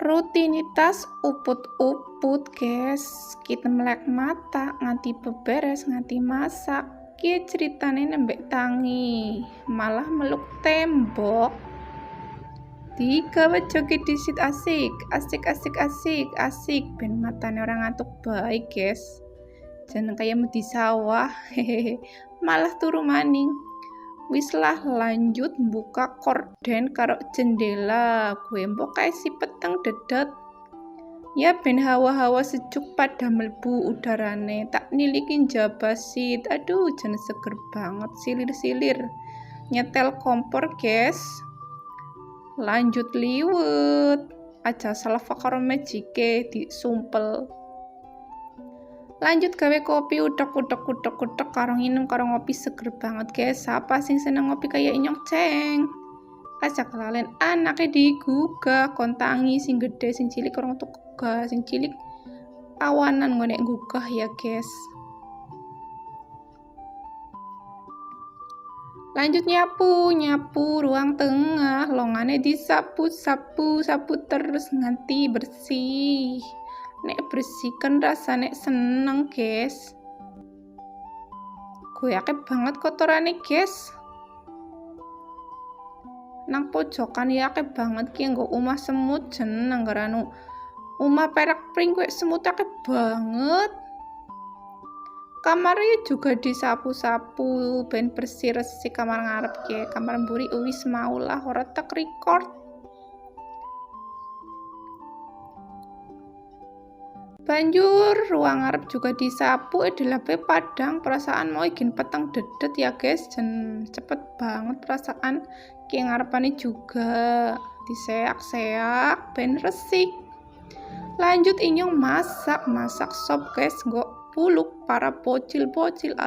Rutinitas uput-uput guys, kita melek mata nganti beberes nganti masak. Ki ceritane nembek tangi malah meluk tembok. Digawe joget disit asik ben matane orang ngantuk baik guys. Jangan kayak medi sawah hehehe malah turu maning. Wis lah lanjut buka korden karo jendela, gue mbok kae si peteng dedet. Ya ben hawa-hawa sejuk pada melbu udarane, tak nilikin jabasit. Aduh jan seger banget silir-silir. Nyetel kompor guys. Lanjut liwet. Aja salva karo mejike disumpel. Lanjut gawe kopi utek karo nginum karo ngopi seger banget guys. Siapa sing seneng ngopi kayak inyong ceng? Aja kelalen anaknya digugah kontangi sing gede sing cilik orang tuh gugah sing cilik awanan ngonek gugah ya guys. Lanjut nyapu ruang tengah, longane disapu terus nganti bersih. Nek bersihkan rasane seneng guys. Gue akeh banget kotorane guys. Nang pojokan ya akeh banget ki nggo omah semut jeneng garanu omah perak pring gue semut akeh banget. Kamarnya juga disapu-sapu ben bersih-resih kamar ngarep ki. Kamar mburi wis mau lah ora tak record. Banjur ruang ngarep juga disapu dilape padang perasaan mau igin peteng dedet ya guys jen cepet banget perasaan ki ngarepane juga diseak-seak ben resik. Lanjut inyong masak sop guys nggo puluk para bocil-bocil